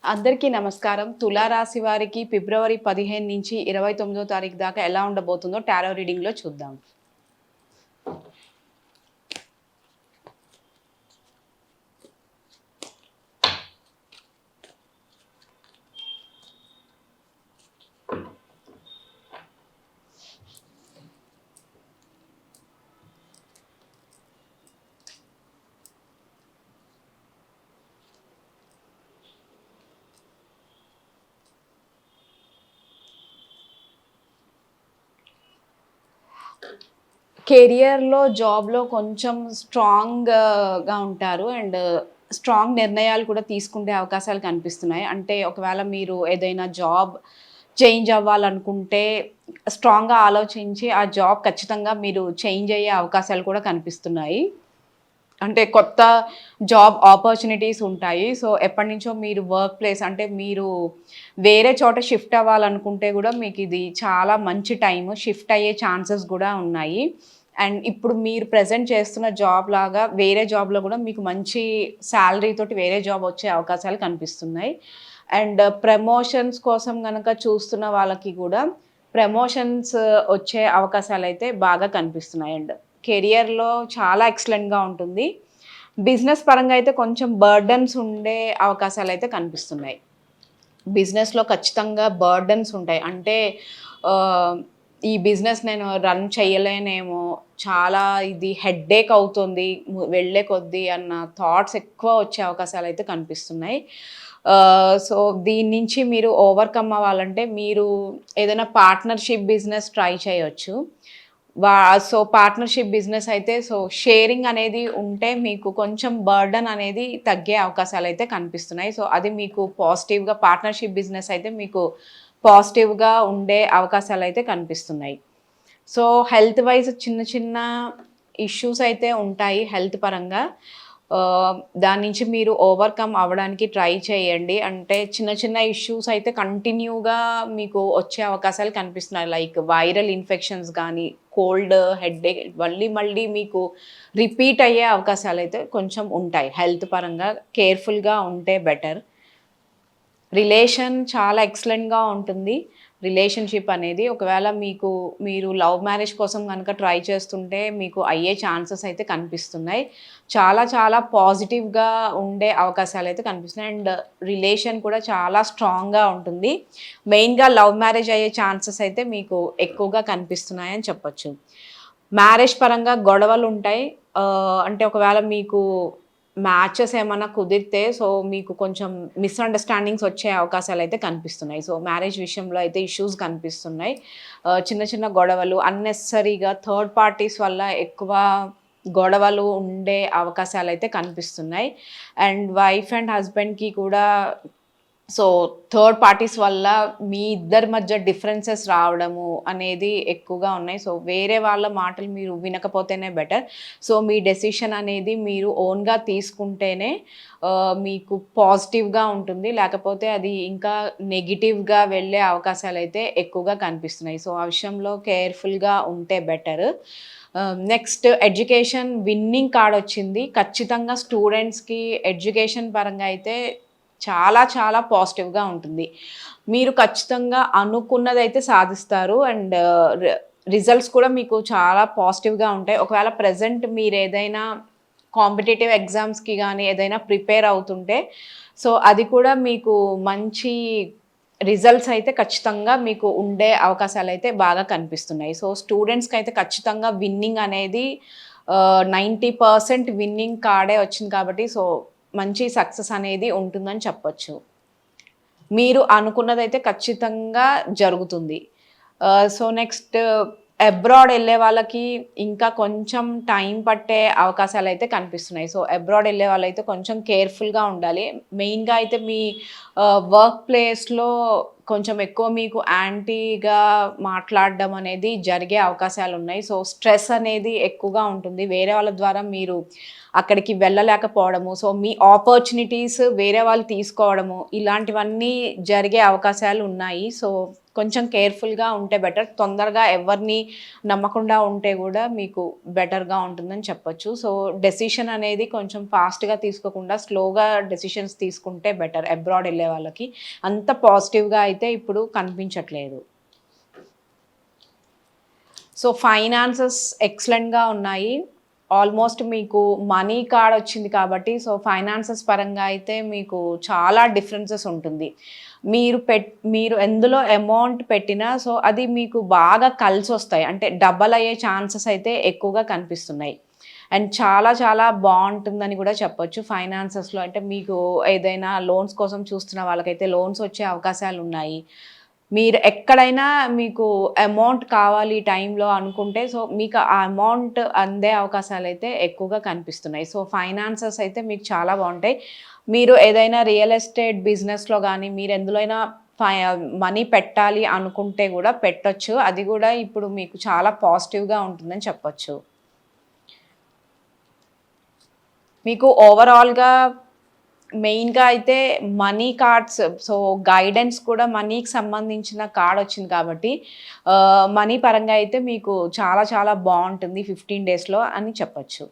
అందరికీ నమస్కారం. తులా రాశి వారికి ఫిబ్రవరి 15 నుంచి 29వ తారీఖు దాకా ఎలా ఉండబోతుందో టారో రీడింగ్‌లో చూద్దాం. కెరియర్‌లో, జాబ్‌లో కొంచెం స్ట్రాంగ్‌గా ఉంటారు. స్ట్రాంగ్ నిర్ణయాలు కూడా తీసుకునే అవకాశాలు కనిపిస్తున్నాయి. అంటే ఒకవేళ మీరు ఏదైనా జాబ్ చేంజ్ అవ్వాలనుకుంటే స్ట్రాంగ్‌గా ఆలోచించి ఆ జాబ్ ఖచ్చితంగా మీరు చేంజ్ అయ్యే అవకాశాలు కూడా కనిపిస్తున్నాయి. అంటే కొత్త జాబ్ ఆపర్చునిటీస్ ఉంటాయి. సో, ఎప్పటినుంచో మీరు వర్క్ ప్లేస్ అంటే మీరు వేరే చోట షిఫ్ట్ అవ్వాలనుకుంటే గూడా మీకిది చాలా మంచి టైము. షిఫ్ట్ అయ్యే ఛాన్సెస్ గూడా ఉన్నాయి. అండ్ ఇప్పుడు మీరు ప్రెజెంట్ చేస్తున్న జాబ్ లాగా వేరే జాబ్‌లో గూడా మీకు మంచి సాలరీ తోటి వేరే జాబ్ వచ్చే అవకాశాలు కనిపిస్తున్నాయి. ప్రమోషన్స్ కోసం గనక చూస్తున్న వాళ్ళకి గూడా ప్రమోషన్స్ వచ్చే అవకాశాలైతే బాగా కనిపిస్తున్నాయండి. కెరియర్‌లో చాలా ఎక్సలెంట్‌గా ఉంటుంది. బిజినెస్ పరంగా అయితే కొంచెం బర్డెన్స్ ఉండే అవకాశాలైతే కనిపిస్తున్నాయి. బిజినెస్‌లో ఖచ్చితంగా బర్డెన్స్ ఉంటాయి. అంటే ఆహ్, ఈ బిజినెస్ నేను రన్ చేయలేనేమో, చాలా ఇది హెడ్‌ఏక్ అవుతుంది వెళ్ళే కొద్దీ అన్న థాట్స్ ఎక్కువ వచ్చే అవకాశాలైతే కనిపిస్తున్నాయి. సో, దీని నుంచి మీరు ఓవర్‌కమ్ అవ్వాలంటే మీరు ఏదైనా పార్ట్నర్‌షిప్ బిజినెస్ ట్రై చేయొచ్చు. వా సో, పార్ట్నర్‌షిప్ బిజినెస్ అయితే షేరింగ్ అనేది ఉంటే మీకు కొంచెం బర్డెన్ అనేది తగ్గే అవకాశాలైతే కనిపిస్తున్నాయి. సో, అది మీకు పాజిటివ్‌గా పార్ట్నర్‌షిప్ బిజినెస్ అయితే మీకు పాజిటివ్‌గా ఉండే అవకాశాలైతే కనిపిస్తున్నాయి. సో, హెల్త్ వైస్ చిన్న చిన్న ఇష్యూస్ అయితే ఉంటాయి హెల్త్ పరంగా. దాని నుంచి మీరు ఓవర్‌కమ్ అవ్వడానికి ట్రై చేయండి. అంటే చిన్న చిన్న ఇష్యూస్ అయితే కంటిన్యూగా మీకు వచ్చే అవకాశాలు కనిపిస్తున్నాయి. లైక్ వైరల్ ఇన్ఫెక్షన్స్ గానీ, కోల్డ్, హెడ్‌ఏక్ మళ్ళీ మళ్ళీ మీకు రిపీట్ అయ్యే అవకాశాలైతే కొంచెం ఉంటాయి. హెల్త్ పరంగా కేర్‌ఫుల్‌గా ఉంటే బెటర్. రిలేషన్ చాలా ఎక్సలెంట్‌గా ఉంటుంది. రిలేషన్‌షిప్ అనేది ఒకవేళ మీరు లవ్ మ్యారేజ్ కోసం గనక ట్రై చేస్తుంటే మీకు అయ్యే ఛాన్సెస్ అయితే కనిపిస్తున్నాయి. చాలా చాలా పాజిటివ్‌గా ఉండే అవకాశాలైతే కనిపిస్తున్నాయి. రిలేషన్ కూడా చాలా స్ట్రాంగ్‌గా ఉంటుంది. మెయిన్‌గా లవ్ మ్యారేజ్ అయ్యే ఛాన్సెస్ అయితే మీకు ఎక్కువగా కనిపిస్తున్నాయని చెప్పొచ్చు. మ్యారేజ్ పరంగా గొడవలుంటాయి. అంటే ఒకవేళ మీకు మ్యాచెస్ ఏమన్నా కుదిరితే మీకు కొంచెం మిస్‌అండర్‌స్టాండింగ్స్ వచ్చే అవకాశాలయితే కనిపిస్తున్నాయి. సో, మ్యారేజ్ విషయంలో అయితే ఇష్యూస్ కనిపిస్తున్నాయి. చిన్న చిన్న గొడవలు అన్నెసెసరీగా థర్డ్ పార్టీస్ వల్ల ఎక్కువ గొడవలు ఉండే అవకాశాలయితే కనిపిస్తున్నాయి. వైఫ్ అండ్ హస్బెండ్‌కి కూడా సో, థర్డ్ పార్టీస్ వల్ల మీ ఇద్దరి మధ్య డిఫరెన్సెస్ రావడము అనేది ఎక్కువగా ఉన్నాయి. సో, వేరే వాళ్ళ మాటలు మీరు వినకపోతేనే బెటర్. సో, మీ డెసిషన్ అనేది మీరు ఓన్‌గా తీసుకుంటేనే మీకు పాజిటివ్‌గా ఉంటుంది. లేకపోతే అది ఇంకా నెగెటివ్‌గా వెళ్ళే అవకాశాలైతే ఎక్కువగా కనిపిస్తున్నాయి. సో, ఆ విషయంలో కేర్‌ఫుల్‌గా ఉంటే better. Next education winnowing card వచ్చింది. ఖచ్చితంగా స్టూడెంట్స్‌కి ఎడ్యుకేషన్ పరంగా అయితే చాలా చాలా పాజిటివ్‌గా ఉంటుంది. మీరు ఖచ్చితంగా అనుకున్నదైతే సాధిస్తారు. రి రిజల్ట్స్ కూడా మీకు చాలా పాజిటివ్‌గా ఉంటాయి. ఒకవేళ ప్రెజెంట్ మీరేదైనా కాంపిటీటివ్ ఎగ్జామ్స్‌కి గానీ ఏదైనా ప్రిపేర్ అవుతుంటే అది కూడా మీకు మంచి రిజల్ట్స్ అయితే ఖచ్చితంగా మీకు ఉండే అవకాశాలైతే బాగా కనిపిస్తున్నాయి. సో, స్టూడెంట్స్‌కైతే ఖచ్చితంగా విన్నింగ్ అనేది 90% విన్నింగ్ కార్డే వచ్చింది కాబట్టి మంచి సక్సెస్ అనేది ఉంటుందని చెప్పొచ్చు. మీరు అనుకున్నదైతే ఖచ్చితంగా జరుగుతుంది. నెక్స్ట్ అబ్రాడ్ ఎళ్ళే వాళ్ళకి ఇంకా కొంచెం టైం పట్టే అవకాశాలైతే కనిపిస్తున్నాయి. సో, అబ్రాడ్ ఎళ్ళే వాళ్ళైతే కొంచెం కేర్‌ఫుల్‌గా ఉండాలి. మెయిన్‌గా అయితే మీ వర్క్ ప్లేస్‌లో కొంచెం ఎక్కువ మీకు యాంటీగా మాట్లాడడం అనేది జరిగే అవకాశాలున్నాయి. సో, స్ట్రెస్ అనేది ఎక్కువగా ఉంటుంది. వేరే వాళ్ళ ద్వారా మీరు అక్కడికి వెళ్ళలేకపోవడము, సో, మీ ఆపర్చునిటీస్ వేరే వాళ్ళు తీసుకోవడము, ఇలాంటివన్నీ జరిగే అవకాశాలు ఉన్నాయి. సో, కొంచెం కేర్ఫుల్గా ఉంటే బెటర్. తొందరగా ఎవరిని నమ్మకుండా ఉంటే కూడా మీకు బెటర్గా ఉంటుందని చెప్పొచ్చు. సో డెసిషన్ అనేది కొంచెం ఫాస్ట్గా తీసుకోకుండా స్లోగా డెసిషన్స్ తీసుకుంటే బెటర్ అబ్రాడ్ వెళ్ళే వాళ్ళకి. అంత పాజిటివ్గా అయితే ఇప్పుడు కనిపించట్లేదు. సో ఫైనాన్సెస్ ఎక్సలెంట్గా ఉన్నాయి. ఆల్మోస్ట్ మీకు మనీ కార్డ్ వచ్చింది కాబట్టి సో ఫైనాన్సెస్ పరంగా అయితే మీకు చాలా డిఫరెన్సెస్ ఉంటుంది. మీరు ఎందులో అమౌంట్ పెట్టినా సో అది మీకు బాగా కలిసొస్తాయి. అంటే డబల్ అయ్యే ఛాన్సెస్ అయితే ఎక్కువగా కనిపిస్తున్నాయి. అండ్ చాలా చాలా బాగుంటుందని కూడా చెప్పొచ్చు ఫైనాన్సెస్లో. అంటే మీకు ఏదైనా లోన్స్ కోసం చూస్తున్న వాళ్ళకైతే లోన్స్ వచ్చే అవకాశాలు ఉన్నాయి. మీరు ఎక్కడైనా మీకు అమౌంట్ కావాలి టైంలో అనుకుంటే సో మీకు ఆ అమౌంట్ అందే అవకాశాలైతే ఎక్కువగా కనిపిస్తున్నాయి. సో ఫైనాన్సెస్ అయితే మీకు చాలా బాగుంటాయి. మీరు ఏదైనా రియల్ ఎస్టేట్ బిజినెస్లో కానీ మీరు ఎందులోనైనా మనీ పెట్టాలి అనుకుంటే కూడా పెట్టొచ్చు. అది కూడా ఇప్పుడు మీకు చాలా పాజిటివ్గా ఉంటుందని చెప్పొచ్చు. మీకు ఓవరాల్గా మెయిన్‌గా అయితే మనీ కార్డ్స్ సో గైడెన్స్ కూడా మనీకి సంబంధించిన కార్డ్ వచ్చింది కాబట్టి మనీ పరంగా అయితే మీకు చాలా చాలా బాగుంటుంది 15 డేస్‌లో అని చెప్పొచ్చు.